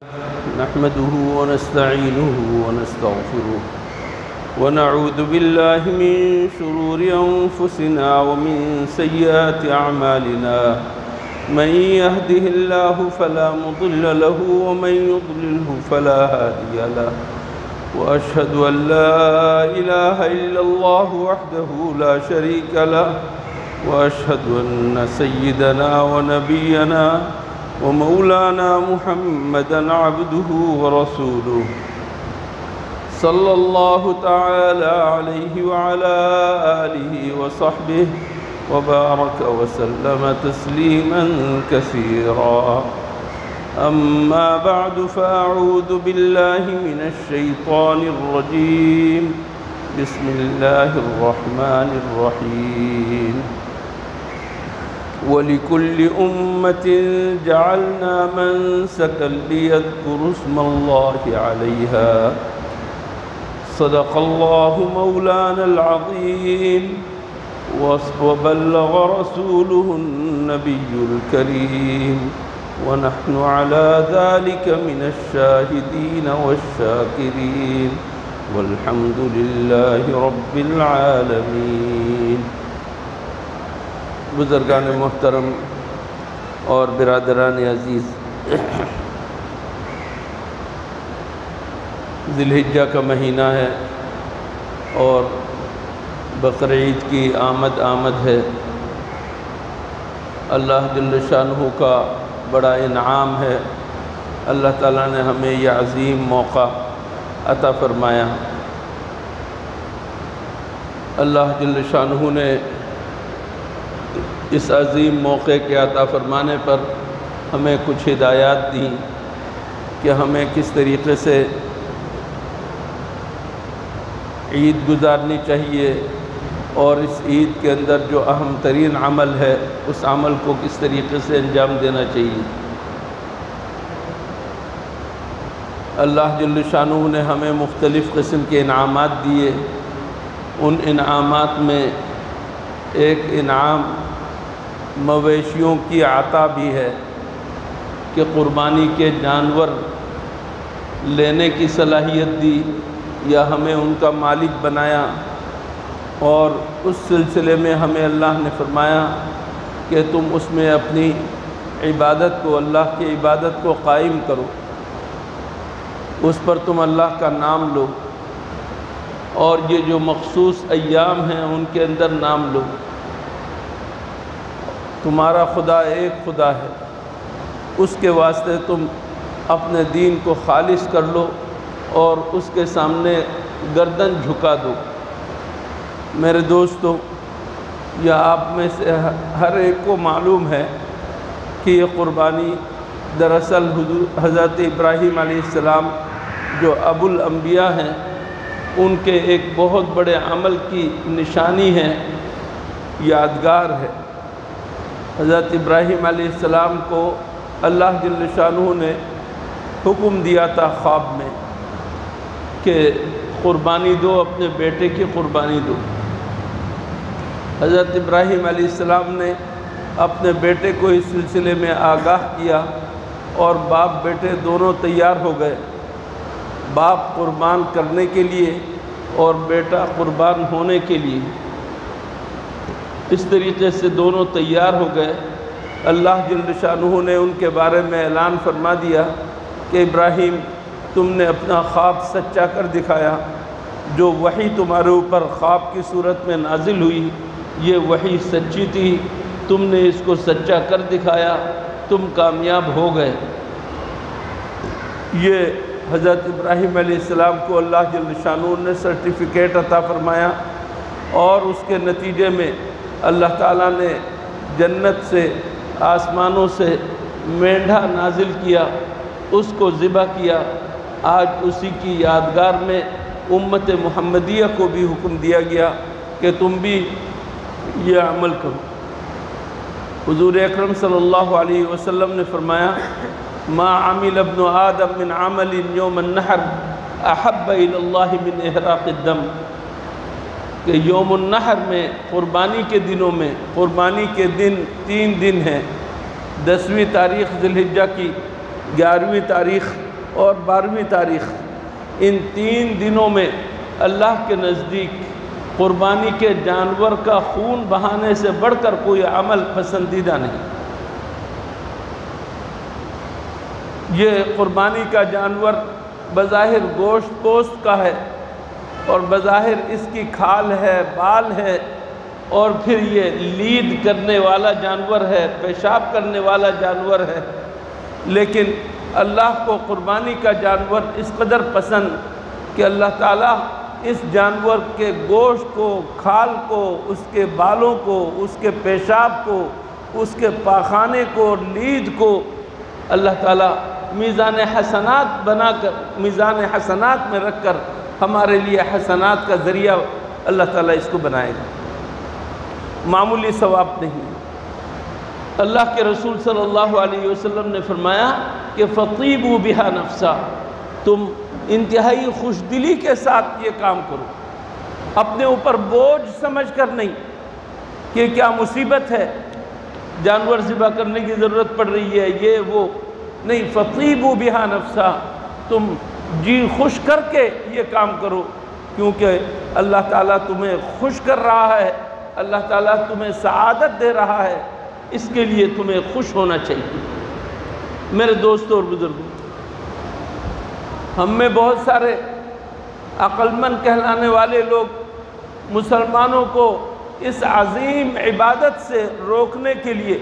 نحمده ونستعينه ونستغفره ونعوذ بالله من شرور أنفسنا ومن سيئات أعمالنا من يهده الله فلا مضل له ومن يضلله فلا هادي له وأشهد أن لا إله إلا الله وحده لا شريك له وأشهد أن سيدنا ونبينا ومولانا محمدًا عبده ورسوله صلى الله تعالى عليه وعلى آله وصحبه وبارك وسلم تسليما كثيرا. أما بعد فأعوذ بالله من الشيطان الرجيم. بسم الله الرحمن الرحيم. وَلِكُلِّ أُمَّةٍ جَعَلْنَا مَنسَكًا لِيَذْكُرُوا اسْمَ اللَّهِ عَلَيْهَا. صدق الله مولانا العظيم وبلغ رسوله النبي الكريم ونحن على ذلك من الشاهدين والشاكرين والحمد لله رب العالمين. بزرگان محترم اور برادران عزیز، ذی الحجہ کا مہینہ ہے اور بقرعید کی آمد ہے. اللہ جل شانہ کا بڑا انعام ہے. اللہ تعالیٰ نے ہمیں یہ عظیم موقع عطا فرمایا. اللہ جل شانہ نے اس عظیم موقع کے عطا فرمانے پر ہمیں کچھ ہدایات دیں کہ ہمیں کس طریقے سے عید گزارنی چاہیے اور اس عید کے اندر جو اہم ترین عمل ہے اس عمل کو کس طریقے سے انجام دینا چاہیے. اللہ جل شانہ نے ہمیں مختلف قسم کے انعامات دیے. ان انعامات میں ایک انعام مویشیوں کی عطا بھی ہے کہ قربانی کے جانور لینے کی صلاحیت دی یا ہمیں ان کا مالک بنایا. اور اس سلسلے میں ہمیں اللہ نے فرمایا کہ تم اس میں اپنی عبادت کو، اللہ کی عبادت کو قائم کرو. اس پر تم اللہ کا نام لو اور یہ جو مخصوص ایام ہیں ان کے اندر نام لو. تمہارا خدا ایک خدا ہے، اس کے واسطے تم اپنے دین کو خالص کر لو اور اس کے سامنے گردن جھکا دو. میرے دوستو، یہ آپ میں سے ہر ایک کو معلوم ہے کہ یہ قربانی دراصل حضرت ابراہیم علیہ السلام جو ابو الانبیاء ہیں ان کے ایک بہت بڑے عمل کی نشانی ہے، یادگار ہے. حضرت ابراہیم علیہ السلام کو اللہ جل شانہ نے حکم دیا تھا خواب میں کہ قربانی دو، اپنے بیٹے کی قربانی دو. حضرت ابراہیم علیہ السلام نے اپنے بیٹے کو اس سلسلے میں آگاہ کیا اور باپ بیٹے دونوں تیار ہو گئے. باپ قربان کرنے کے لیے اور بیٹا قربان ہونے کے لیے. اس طریقے سے دونوں تیار ہو گئے. اللہ جل شانہ نے ان کے بارے میں اعلان فرما دیا کہ ابراہیم، تم نے اپنا خواب سچا کر دکھایا. جو وحی تمہارے اوپر خواب کی صورت میں نازل ہوئی یہ وحی سچی تھی. تم نے اس کو سچا کر دکھایا، تم کامیاب ہو گئے. یہ حضرت ابراہیم علیہ السلام کو اللہ جل شانہ نے سرٹیفکیٹ عطا فرمایا اور اس کے نتیجے میں اللہ تعالیٰ نے جنت سے، آسمانوں سے مینڈھا نازل کیا، اس کو ذبح کیا. آج اسی کی یادگار میں امت محمدیہ کو بھی حکم دیا گیا کہ تم بھی یہ عمل کرو. حضور اکرم صلی اللہ علیہ وسلم نے فرمایا ما عمل ابن آدم من عمل یوم النحر احب الی اللہ من احراق الدم. کہ یوم النحر میں قربانی کے دنوں میں، قربانی کے دن 3 دن ہیں، 10ویں تاریخ ذی الحجہ کی، 11ویں تاریخ اور 12ویں تاریخ، ان 3 دنوں میں اللہ کے نزدیک قربانی کے جانور کا خون بہانے سے بڑھ کر کوئی عمل پسندیدہ نہیں۔ یہ قربانی کا جانور بظاہر گوشت پوست کا ہے، اور بظاہر اس کی کھال ہے، بال ہے، اور پھر یہ لید کرنے والا جانور ہے، پیشاب کرنے والا جانور ہے، لیکن اللہ کو قربانی کا جانور اس قدر پسند کہ اللہ تعالیٰ اس جانور کے گوشت کو، کھال کو، اس کے بالوں کو، اس کے پیشاب کو، اس کے پاخانے کو، لید کو اللہ تعالیٰ میزان حسنات بنا کر، میزان حسنات میں رکھ کر ہمارے لیے حسنات کا ذریعہ اللہ تعالیٰ اس کو بنائے گا، معمولی ثواب نہیں۔ اللہ کے رسول صلی اللہ علیہ وسلم نے فرمایا کہ فَطِيبُوا بِهَا نَفْسًا، تم انتہائی خوش دلی کے ساتھ یہ کام کرو، اپنے اوپر بوجھ سمجھ کر نہیں کہ کیا مصیبت ہے، جانور ذبح کرنے کی ضرورت پڑ رہی ہے، یہ وہ نہیں، فَطِيبُوا بِهَا نَفْسًا، تم جی خوش کر کے یہ کام کرو، کیونکہ اللہ تعالیٰ تمہیں خوش کر رہا ہے، اللہ تعالیٰ تمہیں سعادت دے رہا ہے، اس کے لیے تمہیں خوش ہونا چاہیے۔ میرے دوستوں اور بزرگوں، ہم میں بہت سارے عقل مند کہلانے والے لوگ مسلمانوں کو اس عظیم عبادت سے روکنے کے لیے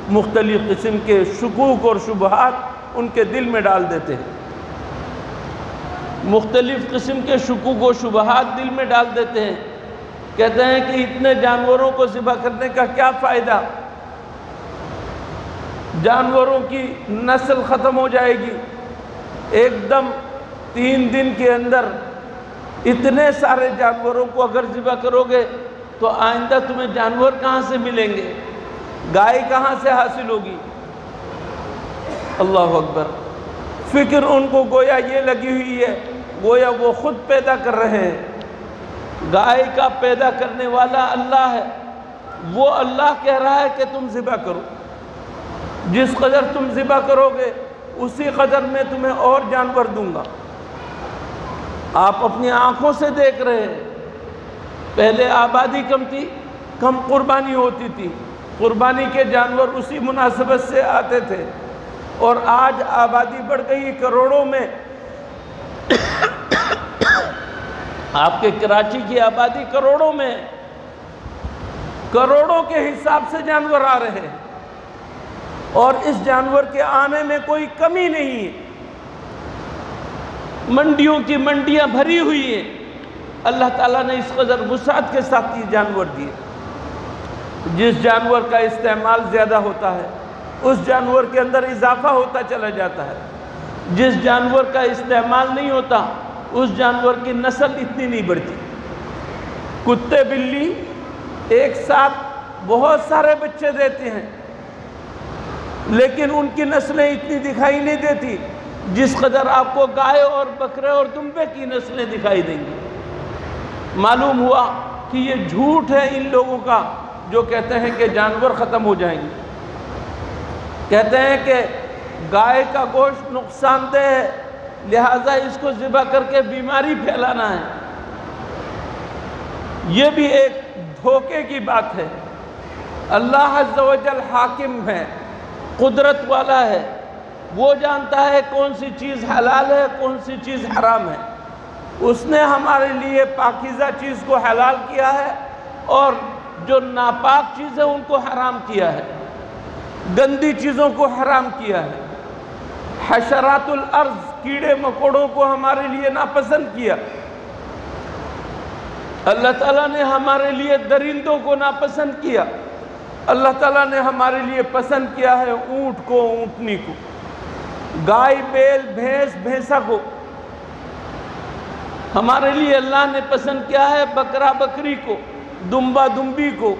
مختلف قسم کے شکوک اور شبہات ان کے دل میں ڈال دیتے ہیں، مختلف قسم کے شکوک و شبہات دل میں ڈال دیتے ہیں، کہتے ہیں کہ اتنے جانوروں کو ذبح کرنے کا کیا فائدہ، جانوروں کی نسل ختم ہو جائے گی، ایک دم 3 دن کے اندر اتنے سارے جانوروں کو اگر ذبح کرو گے تو آئندہ تمہیں جانور کہاں سے ملیں گے، گائے کہاں سے حاصل ہوگی۔ اللہ اکبر، فکر ان کو گویا یہ لگی ہوئی ہے، گویا وہ خود پیدا کر رہے ہیں، گائے کا پیدا کرنے والا اللہ ہے، وہ اللہ کہہ رہا ہے کہ تم ذبح کرو، جس قدر تم ذبح کرو گے اسی قدر میں تمہیں اور جانور دوں گا۔ آپ اپنی آنکھوں سے دیکھ رہے ہیں، پہلے آبادی کم تھی، کم قربانی ہوتی تھی، قربانی کے جانور اسی مناسبت سے آتے تھے، اور آج آبادی بڑھ گئی کروڑوں میں۔ آپ کے کراچی کی آبادی کروڑوں میں، کروڑوں کے حساب سے جانور آ رہے ہیں، اور اس جانور کے آنے میں کوئی کمی نہیں ہے، منڈیوں کی منڈیاں بھری ہوئی ہیں۔ اللہ تعالیٰ نے اس قدر وسعت کے ساتھ یہ جانور دیے، جس جانور کا استعمال زیادہ ہوتا ہے اس جانور کے اندر اضافہ ہوتا چلا جاتا ہے، جس جانور کا استعمال نہیں ہوتا اس جانور کی نسل اتنی نہیں بڑھتی۔ کتے بلی ایک ساتھ بہت سارے بچے دیتے ہیں، لیکن ان کی نسلیں اتنی دکھائی نہیں دیتی جس قدر آپ کو گائے اور بکرے اور دمبے کی نسلیں دکھائی دیں گی۔ معلوم ہوا کہ یہ جھوٹ ہے ان لوگوں کا جو کہتے ہیں کہ جانور ختم ہو جائیں گے، کہتے ہیں کہ گائے کا گوشت نقصان دہ ہے لہٰذا اس کو ذبح کر کے بیماری پھیلانا ہے۔ یہ بھی ایک دھوکے کی بات ہے۔ اللہ عز و جل حاکم ہے، قدرت والا ہے، وہ جانتا ہے کون سی چیز حلال ہے کون سی چیز حرام ہے۔ اس نے ہمارے لیے پاکیزہ چیز کو حلال کیا ہے اور جو ناپاک چیزیں ان کو حرام کیا ہے، گندی چیزوں کو حرام کیا ہے۔ حشرات الارض، کیڑے مکوڑوں کو ہمارے لیے ناپسند کیا۔ اللہ تعالیٰ نے ہمارے لیے درندوں کو ناپسند کیا۔ اللہ تعالیٰ نے ہمارے لیے پسند کیا ہے اونٹ کو، اونٹنی کو، گائے، بیل، بھینس، بھینسا کو۔ ہمارے لیے اللہ نے پسند کیا ہے بکرا، بکری کو، دمبا، دمبی کو،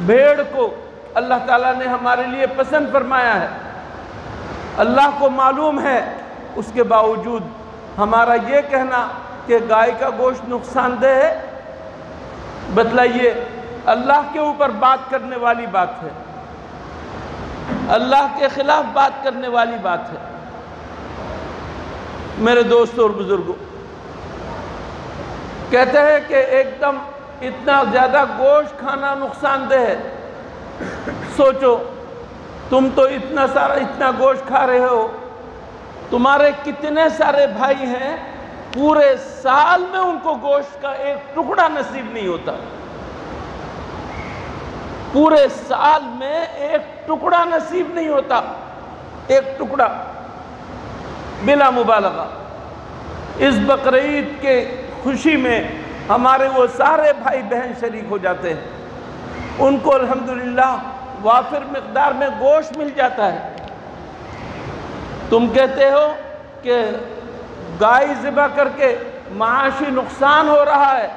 بھیڑ کو۔ اللہ تعالیٰ نے ہمارے لیے پسند فرمایا ہے۔ اللہ کو معلوم ہے، اس کے باوجود ہمارا یہ کہنا کہ گائے کا گوشت نقصان دہ ہے، بتلائیے اللہ کے اوپر بات کرنے والی بات ہے، اللہ کے خلاف بات کرنے والی بات ہے۔ میرے دوستوں اور بزرگوں، کہتے ہیں کہ ایک دم اتنا زیادہ گوشت کھانا نقصان دہ ہے۔ سوچو، تم تو اتنا گوشت کھا رہے ہو، تمہارے کتنے سارے بھائی ہیں پورے سال میں ان کو گوشت کا ایک ٹکڑا نصیب نہیں ہوتا، پورے سال میں ایک ٹکڑا نصیب نہیں ہوتا، ایک ٹکڑا بلا مبالغہ۔ اس بقرعید کے خوشی میں ہمارے وہ سارے بھائی بہن شریک ہو جاتے ہیں، ان کو الحمدللہ وافر مقدار میں گوشت مل جاتا ہے۔ تم کہتے ہو کہ گائے ذبح کر کے معاشی نقصان ہو رہا ہے۔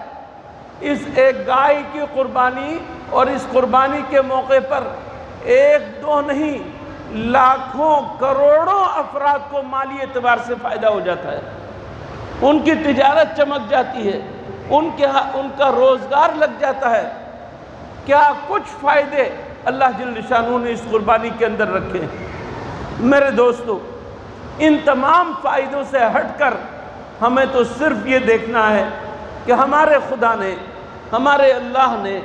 اس ایک گائے کی قربانی اور اس قربانی کے موقع پر ایک دو نہیں، لاکھوں کروڑوں افراد کو مالی اعتبار سے فائدہ ہو جاتا ہے، ان کی تجارت چمک جاتی ہے، ان کا روزگار لگ جاتا ہے۔ کیا کچھ فائدے اللہ جل شانہ نے اس قربانی کے اندر رکھے ہیں۔ میرے دوستو، ان تمام فائدوں سے ہٹ کر ہمیں تو صرف یہ دیکھنا ہے کہ ہمارے خدا نے، ہمارے اللہ نے،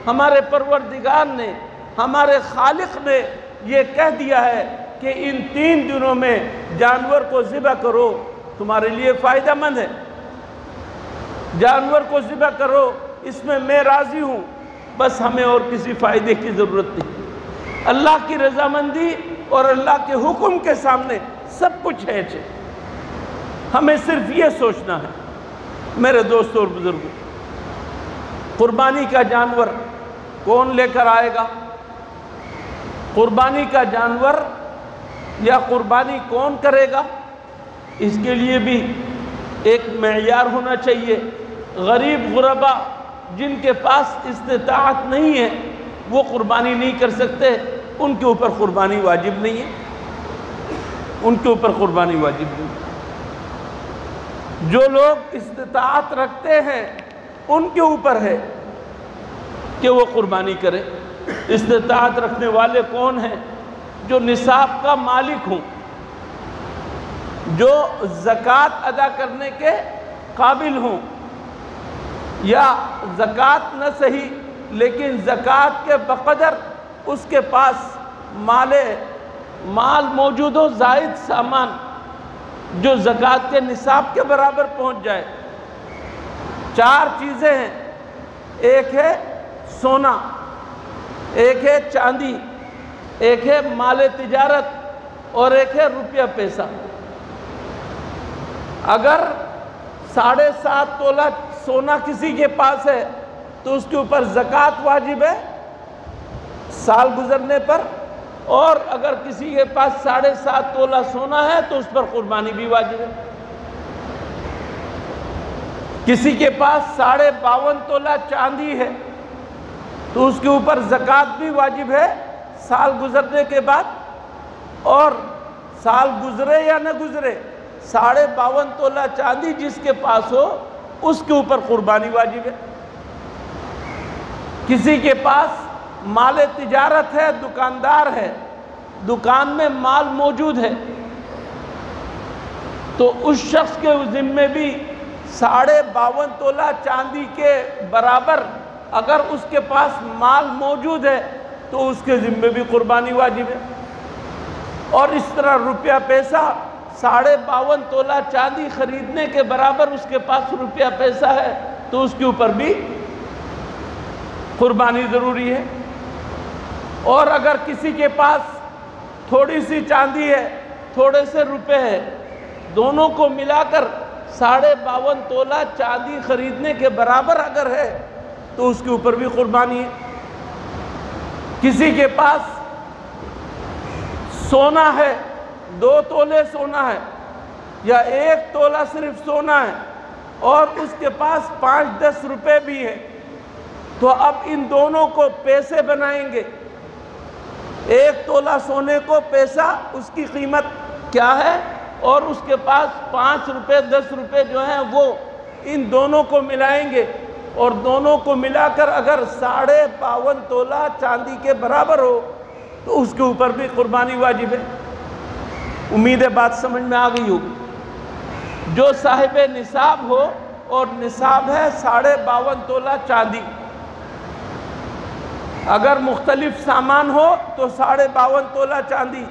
ہمارے پروردگار نے، ہمارے خالق نے یہ کہہ دیا ہے کہ ان 3 دنوں میں جانور کو ذبح کرو، تمہارے لیے فائدہ مند ہے۔ جانور کو ذبح کرو، اس میں میں راضی ہوں، بس ہمیں اور کسی فائدے کی ضرورت نہیں۔ اللہ کی رضامندی اور اللہ کے حکم کے سامنے سب کچھ ہے، ہمیں صرف یہ سوچنا ہے۔ میرے دوستوں اور بزرگوں، قربانی کا جانور کون لے کر آئے گا؟ قربانی کا جانور یا قربانی کون کرے گا؟ اس کے لیے بھی ایک معیار ہونا چاہیے۔ غریب غربا جن کے پاس استطاعت نہیں ہے وہ قربانی نہیں کر سکتے، ان کے اوپر قربانی واجب نہیں ہے، ان کے اوپر قربانی واجب نہیں ہے۔ جو لوگ استطاعت رکھتے ہیں ان کے اوپر ہے کہ وہ قربانی کرے۔ استطاعت رکھنے والے کون ہیں؟ جو نصاب کا مالک ہوں، جو زکوٰۃ ادا کرنے کے قابل ہوں، یا زکوٰۃ نہ صحیح لیکن زکوٰۃ کے بقدر اس کے پاس مال موجود ہو، زائد سامان جو زکوٰۃ کے نصاب کے برابر پہنچ جائے۔ 4 چیزیں ہیں، ایک ہے سونا، ایک ہے چاندی، ایک ہے مال تجارت اور ایک ہے روپیہ پیسہ۔ اگر 7.5 تولہ سونا کسی کے پاس ہے تو اس کے اوپر زکوٰۃ واجب ہے سال گزرنے پر، اور اگر کسی کے پاس 7.5 تولہ سونا ہے تو اس پر قربانی بھی واجب ہے۔ کسی کے پاس 52.5 تولہ چاندی ہے تو اس کے اوپر زکوٰۃ بھی واجب ہے سال گزرنے کے بعد، اور سال گزرے یا نہ گزرے 52.5 تولہ چاندی جس کے پاس ہو اس کے اوپر قربانی واجب ہے۔ کسی کے پاس مال تجارت ہے، دکاندار ہے، دکان میں مال موجود ہے، تو اس شخص کے ذمے بھی 52.5 تولہ چاندی کے برابر اگر اس کے پاس مال موجود ہے تو اس کے ذمے بھی قربانی واجب ہے۔ اور اس طرح روپیہ پیسہ 52.5 تولہ چاندی خریدنے کے برابر اس کے پاس روپیہ پیسہ ہے تو اس کے اوپر بھی قربانی ضروری ہے۔ اور اگر کسی کے پاس تھوڑی سی چاندی ہے، تھوڑے سے روپے ہے، دونوں کو ملا کر 52.5 تولہ چاندی خریدنے کے برابر اگر ہے تو اس کے اوپر بھی قربانی ہے۔ کسی کے پاس سونا ہے، 2 تولے سونا ہے، یا 1 تولہ صرف سونا ہے، اور اس کے پاس 5-10 روپے بھی ہے، تو اب ان دونوں کو پیسے بنائیں گے۔ 1 تولہ سونے کو پیسہ اس کی قیمت کیا ہے، اور اس کے پاس 5 روپے 10 روپے جو ہیں وہ ان دونوں کو ملائیں گے، اور دونوں کو ملا کر اگر 52.5 تولہ چاندی کے برابر ہو تو اس کے اوپر بھی قربانی واجب ہے۔ امید ہے بات سمجھ میں آ گئی ہوگی۔ جو صاحب نصاب ہو، اور نصاب ہے 52.5 تولہ چاندی. اگر مختلف سامان ہو تو 52.5 تولہ چاندی،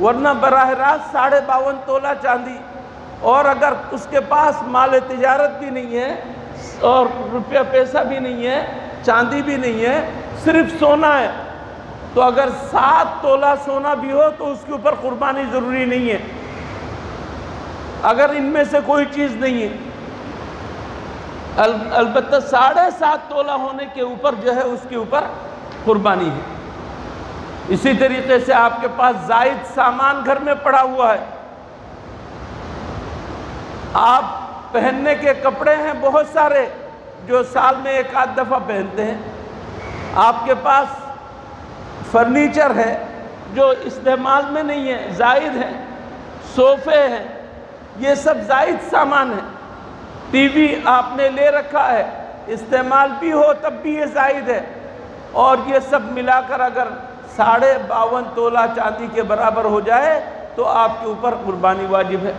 ورنہ براہ راست 52.5 تولہ چاندی. اور اگر اس کے پاس مال تجارت بھی نہیں ہے اور روپیہ پیسہ بھی نہیں ہے، چاندی بھی نہیں ہے، صرف سونا ہے، تو اگر 7 تولہ سونا بھی ہو تو اس کے اوپر قربانی ضروری نہیں ہے، اگر ان میں سے کوئی چیز نہیں ہے. البتہ 7.5 تولہ ہونے کے اوپر جو ہے اس کے اوپر قربانی ہے. اسی طریقے سے آپ کے پاس زائد سامان گھر میں پڑا ہوا ہے، آپ پہننے کے کپڑے ہیں بہت سارے جو سال میں 1-8 دفعہ پہنتے ہیں، آپ کے پاس فرنیچر ہے جو استعمال میں نہیں ہے، زائد ہے، صوفے ہیں، یہ سب زائد سامان ہیں. ٹی وی آپ نے لے رکھا ہے، استعمال بھی ہو تب بھی یہ زائد ہے، اور یہ سب ملا کر اگر 52.5 تولہ چاندی کے برابر ہو جائے تو آپ کے اوپر قربانی واجب ہے.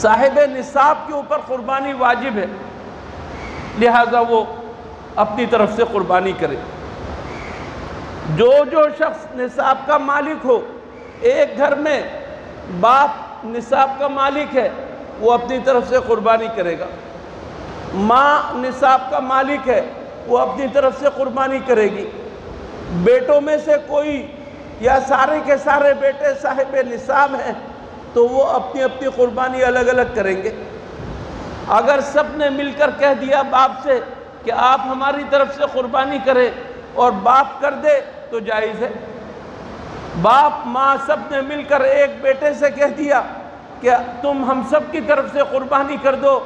صاحب نصاب کے اوپر قربانی واجب ہے، لہذا وہ اپنی طرف سے قربانی کرے. جو شخص نصاب کا مالک ہو، ایک گھر میں باپ نصاب کا مالک ہے، وہ اپنی طرف سے قربانی کرے گا. ماں نصاب کا مالک ہے، وہ اپنی طرف سے قربانی کرے گی. بیٹوں میں سے کوئی یا سارے کے سارے بیٹے صاحب نصاب ہیں تو وہ اپنی اپنی قربانی الگ الگ کریں گے. اگر سب نے مل کر کہہ دیا باپ سے کہ آپ ہماری طرف سے قربانی کریں اور باپ کر دے تو جائز ہے. باپ ماں سب نے مل کر ایک بیٹے سے کہہ دیا کہ تم ہم سب کی طرف سے قربانی کر دو،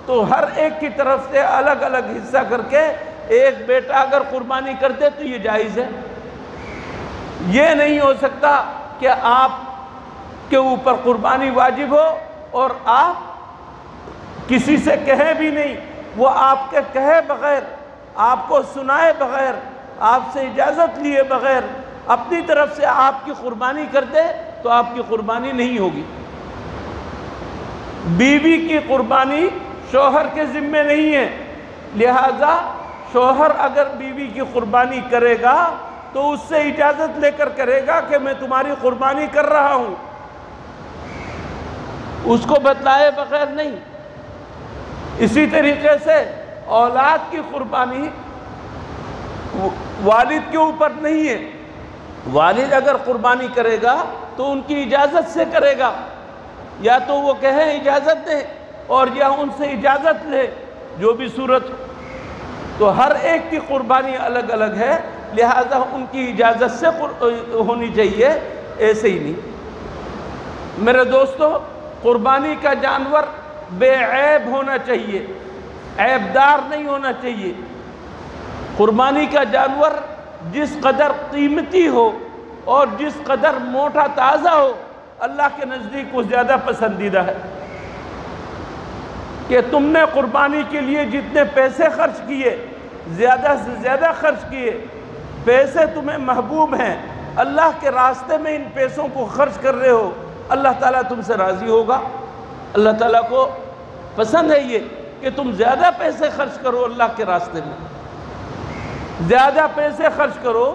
تو ہر ایک کی طرف سے الگ الگ حصہ کر کے ایک بیٹا اگر قربانی کر دے تو یہ جائز ہے. یہ نہیں ہو سکتا کہ آپ کے اوپر قربانی واجب ہو اور آپ کسی سے کہیں بھی نہیں، وہ آپ کے کہے بغیر، آپ کو سنائے بغیر، آپ سے اجازت لیے بغیر اپنی طرف سے آپ کی قربانی کر دے تو آپ کی قربانی نہیں ہوگی. بیوی کی قربانی شوہر کے ذمے نہیں ہے، لہذا شوہر اگر بیوی کی قربانی کرے گا تو اس سے اجازت لے کر کرے گا کہ میں تمہاری قربانی کر رہا ہوں، اس کو بتلائے بغیر نہیں. اسی طریقے سے اولاد کی قربانی والد کے اوپر نہیں ہے. والد اگر قربانی کرے گا تو ان کی اجازت سے کرے گا، یا تو وہ کہیں اجازت دیں اور یا ان سے اجازت لے، جو بھی صورت ہو. تو ہر ایک کی قربانی الگ الگ ہے، لہذا ان کی اجازت سے ہونی چاہیے، ایسے ہی نہیں. میرے دوستو، قربانی کا جانور بے عیب ہونا چاہیے، عیب دار نہیں ہونا چاہیے. قربانی کا جانور جس قدر قیمتی ہو اور جس قدر موٹا تازہ ہو، اللہ کے نزدیک وہ زیادہ پسندیدہ ہے. کہ تم نے قربانی کے لیے جتنے پیسے خرچ کیے، زیادہ سے زیادہ خرچ کیے، پیسے تمہیں محبوب ہیں، اللہ کے راستے میں ان پیسوں کو خرچ کر رہے ہو، اللہ تعالیٰ تم سے راضی ہوگا. اللہ تعالیٰ کو پسند ہے یہ کہ تم زیادہ پیسے خرچ کرو، اللہ کے راستے میں زیادہ پیسے خرچ کرو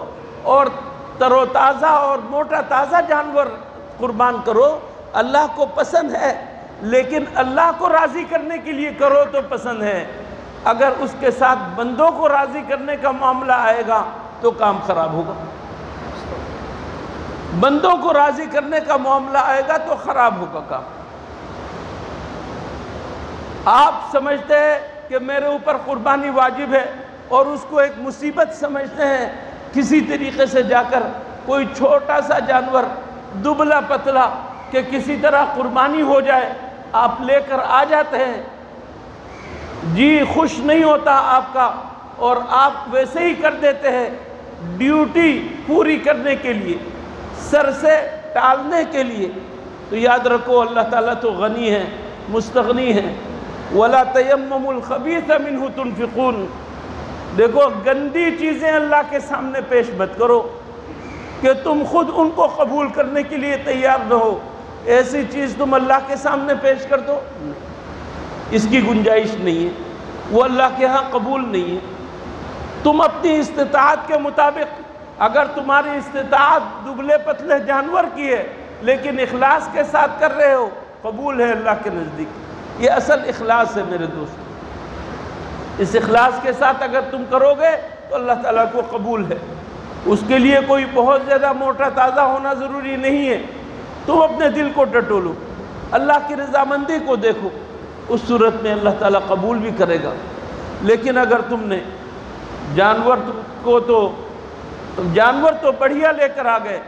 اور تر و تازہ اور موٹا تازہ جانور قربان کرو. اللہ کو پسند ہے، لیکن اللہ کو راضی کرنے کے لیے کرو تو پسند ہے. اگر اس کے ساتھ بندوں کو راضی کرنے کا معاملہ آئے گا تو کام خراب ہوگا. بندوں کو راضی کرنے کا معاملہ آئے گا تو خراب ہوگا کام. آپ سمجھتے ہیں کہ میرے اوپر قربانی واجب ہے اور اس کو ایک مصیبت سمجھتے ہیں، کسی طریقے سے جا کر کوئی چھوٹا سا جانور دبلا پتلا کہ کسی طرح قربانی ہو جائے آپ لے کر آ جاتے ہیں. جی خوش نہیں ہوتا آپ کا اور آپ ویسے ہی کر دیتے ہیں، ڈیوٹی پوری کرنے کے لیے، سر سے ٹالنے کے لیے. تو یاد رکھو اللہ تعالیٰ تو غنی ہے، مستغنی ہے. وَلَا تَيَمَّمُوا الْخَبِيثَ مِنْهُ تُنْفِقُونَ. دیکھو گندی چیزیں اللہ کے سامنے پیش مت کرو کہ تم خود ان کو قبول کرنے کے لیے تیار نہ ہو. ایسی چیز تم اللہ کے سامنے پیش کر دو، اس کی گنجائش نہیں ہے، وہ اللہ کے ہاں قبول نہیں ہے۔ تم اپنی استطاعت کے مطابق، اگر تمہاری استطاعت دبلے پتلے جانور کی ہے لیکن اخلاص کے ساتھ کر رہے ہو، قبول ہے اللہ کے نزدیک۔ یہ اصل اخلاص ہے میرے دوست، اس اخلاص کے ساتھ اگر تم کرو گے تو اللہ تعالیٰ کو قبول ہے۔ اس کے لیے کوئی بہت زیادہ موٹا تازہ ہونا ضروری نہیں ہے، تم اپنے دل کو ٹٹولو، اللہ کی رضامندی کو دیکھو، اس صورت میں اللہ تعالیٰ قبول بھی کرے گا۔ لیکن اگر تم نے جانور تو بڑھیا لے کر آ گئے،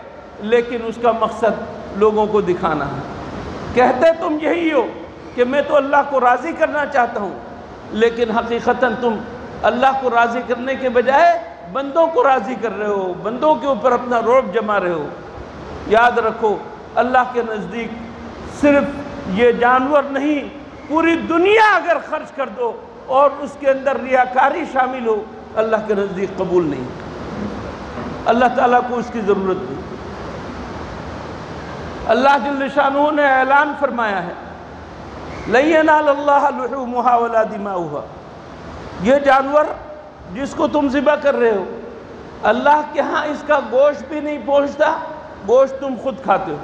لیکن اس کا مقصد لوگوں کو دکھانا ہے، کہتے تم یہی ہو کہ میں تو اللہ کو راضی کرنا چاہتا ہوں، لیکن حقیقتاً تم اللہ کو راضی کرنے کے بجائے بندوں کو راضی کر رہے ہو، بندوں کے اوپر اپنا رعب جما رہے ہو۔ یاد رکھو اللہ کے نزدیک صرف یہ جانور نہیں، پوری دنیا اگر خرچ کر دو اور اس کے اندر ریاکاری شامل ہو، اللہ کے نزدیک قبول نہیں، اللہ تعالیٰ کو اس کی ضرورت نہیں۔ اللہ جل شانہ نے اعلان فرمایا ہے، لَن يَنَالَ اللَّهَ لُحُومُهَا وَلَا دِمَاؤُهَا، یہ جانور جس کو تم ذبح کر رہے ہو، اللہ کے ہاں اس کا گوشت بھی نہیں پہنچتا، گوشت تم خود کھاتے ہو۔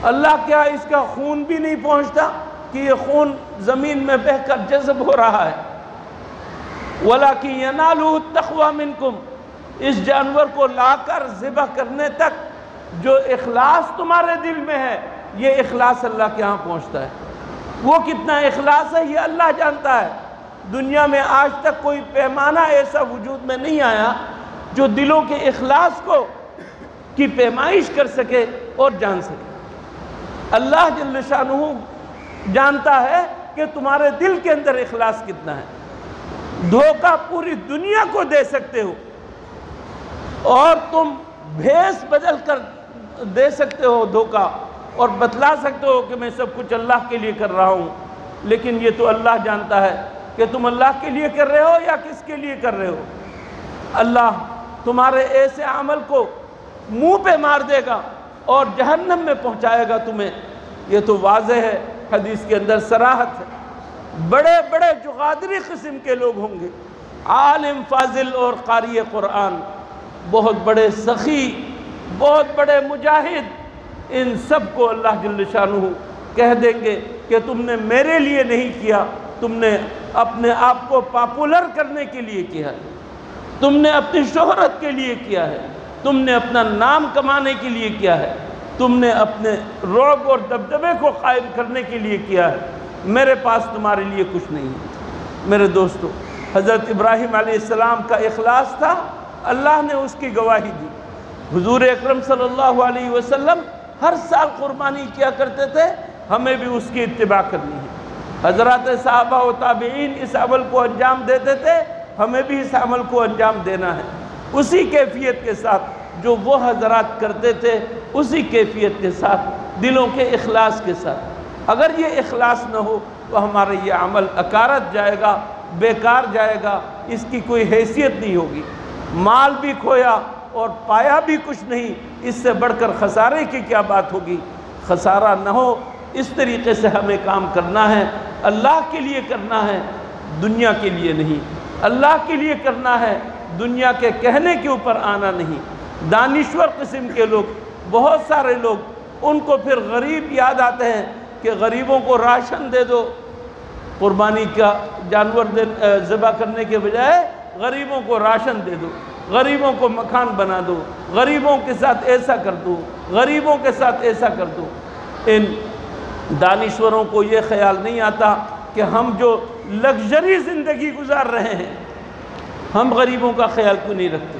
اللہ کے ہاں اس کا خون بھی نہیں پہنچتا کہ یہ خون زمین میں بہہ کر جذب ہو رہا ہے۔ وَلَكِنْ يَنَالُهُ التَّقْوَى مِنْكُمْ، اس جانور کو لا کر ذبح کرنے تک جو اخلاص تمہارے دل میں ہے، یہ اخلاص اللہ کے ہاں پہنچتا ہے۔ وہ کتنا اخلاص ہے یہ اللہ جانتا ہے۔ دنیا میں آج تک کوئی پیمانہ ایسا وجود میں نہیں آیا جو دلوں کے اخلاص کی پیمائش کر سکے اور جان سکے۔ اللہ جل شانہ جانتا ہے کہ تمہارے دل کے اندر اخلاص کتنا ہے۔ دھوکہ پوری دنیا کو دے سکتے ہو اور تم بھیس بدل کر دے سکتے ہو دھوکہ، اور بتلا سکتے ہو کہ میں سب کچھ اللہ کے لیے کر رہا ہوں، لیکن یہ تو اللہ جانتا ہے کہ تم اللہ کے لیے کر رہے ہو یا کس کے لیے کر رہے ہو۔ اللہ تمہارے ایسے عمل کو منہ پہ مار دے گا اور جہنم میں پہنچائے گا تمہیں، یہ تو واضح ہے، حدیث کے اندر صراحت ہے۔ بڑے بڑے جو غادری قسم کے لوگ ہوں گے، عالم فاضل اور قاری قرآن، بہت بڑے سخی، بہت بڑے مجاہد، ان سب کو اللہ جل شانہ کہہ دیں گے کہ تم نے میرے لیے نہیں کیا، تم نے اپنے آپ کو پاپولر کرنے کے لیے کیا ہے، تم نے اپنی شہرت کے لیے کیا ہے، تم نے اپنا نام کمانے کے لیے کیا ہے، تم نے اپنے رعب اور دبدبے کو قائم کرنے کے لیے کیا ہے، میرے پاس تمہارے لیے کچھ نہیں ہے۔ میرے دوستو، حضرت ابراہیم علیہ السلام کا اخلاص تھا، اللہ نے اس کی گواہی دی۔ حضور اکرم صلی اللہ علیہ وسلم ہر سال قربانی کیا کرتے تھے، ہمیں بھی اس کی اتباع کرنی ہے۔ حضرات صحابہ و تابعین اس عمل کو انجام دیتے تھے، ہمیں بھی اس عمل کو انجام دینا ہے، اسی کیفیت کے ساتھ جو وہ حضرات کرتے تھے، اسی کیفیت کے ساتھ، دلوں کے اخلاص کے ساتھ۔ اگر یہ اخلاص نہ ہو تو ہمارا یہ عمل اکارت جائے گا، بیکار جائے گا، اس کی کوئی حیثیت نہیں ہوگی۔ مال بھی کھویا اور پایا بھی کچھ نہیں، اس سے بڑھ کر خسارے کی کیا بات ہوگی۔ خسارہ نہ ہو، اس طریقے سے ہمیں کام کرنا ہے، اللہ کے لیے کرنا ہے، دنیا کے لیے نہیں۔ اللہ کے لیے کرنا ہے، دنیا کے کہنے کے اوپر آنا نہیں۔ دانشور قسم کے لوگ، بہت سارے لوگ، ان کو پھر غریب یاد آتے ہیں کہ غریبوں کو راشن دے دو، قربانی کا جانور ذبح کرنے کے بجائے غریبوں کو راشن دے دو، غریبوں کو مکان بنا دو، غریبوں کے ساتھ ایسا کر دو، غریبوں کے ساتھ ایسا کر دو۔ ان دانشوروں کو یہ خیال نہیں آتا کہ ہم جو لگژری زندگی گزار رہے ہیں، ہم غریبوں کا خیال کیوں نہیں رکھتے؟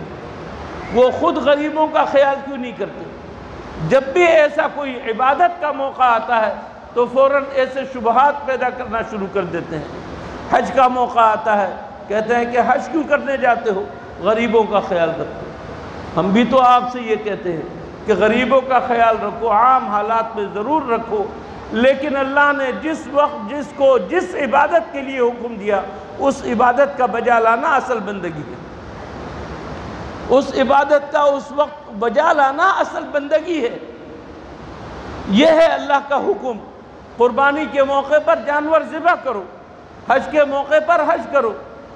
وہ خود غریبوں کا خیال کیوں نہیں کرتے؟ جب بھی ایسا کوئی عبادت کا موقع آتا ہے تو فوراً ایسے شبہات پیدا کرنا شروع کر دیتے ہیں۔ حج کا موقع آتا ہے، کہتے ہیں کہ حج کیوں کرنے جاتے ہو؟ غریبوں کا خیال رکھو۔ ہم بھی تو آپ سے یہ کہتے ہیں کہ غریبوں کا خیال رکھو، عام حالات میں ضرور رکھو، لیکن اللہ نے جس وقت جس کو جس عبادت کے لیے حکم دیا، اس عبادت کا بجا لانا اصل بندگی ہے۔ اس عبادت کا اس وقت بجا لانا اصل بندگی ہے۔ یہ ہے اللہ کا حکم۔ قربانی کے موقع پر جانور ذبح کرو، حج کے موقع پر حج کرو،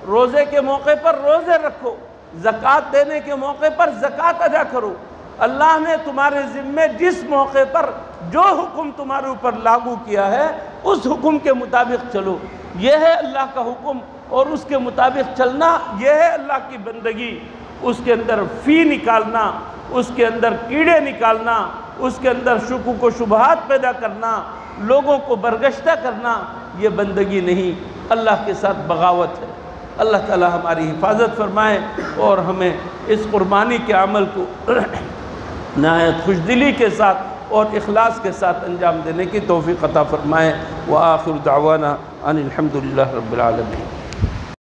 روزے کے موقع پر روزے رکھو، زکوٰۃ دینے کے موقع پر زکوٰۃ ادا کرو۔ اللہ نے تمہارے ذمے جس موقع پر جو حکم تمہارے اوپر لاگو کیا ہے اس حکم کے مطابق چلو۔ یہ ہے اللہ کا حکم، اور اس کے مطابق چلنا یہ ہے اللہ کی بندگی۔ اس کے اندر فی نکالنا، اس کے اندر کیڑے نکالنا، اس کے اندر شکوک و شبہات پیدا کرنا، لوگوں کو برگشتہ کرنا، یہ بندگی نہیں، اللہ کے ساتھ بغاوت ہے۔ اللہ تعالی ہماری حفاظت فرمائے اور ہمیں اس قربانی کے عمل کو نہایت خوشدلی کے ساتھ اور اخلاص کے ساتھ انجام دینے کی توفیق عطا فرمائے۔ وآخر دعوانا ان الحمد للہ رب العالمین۔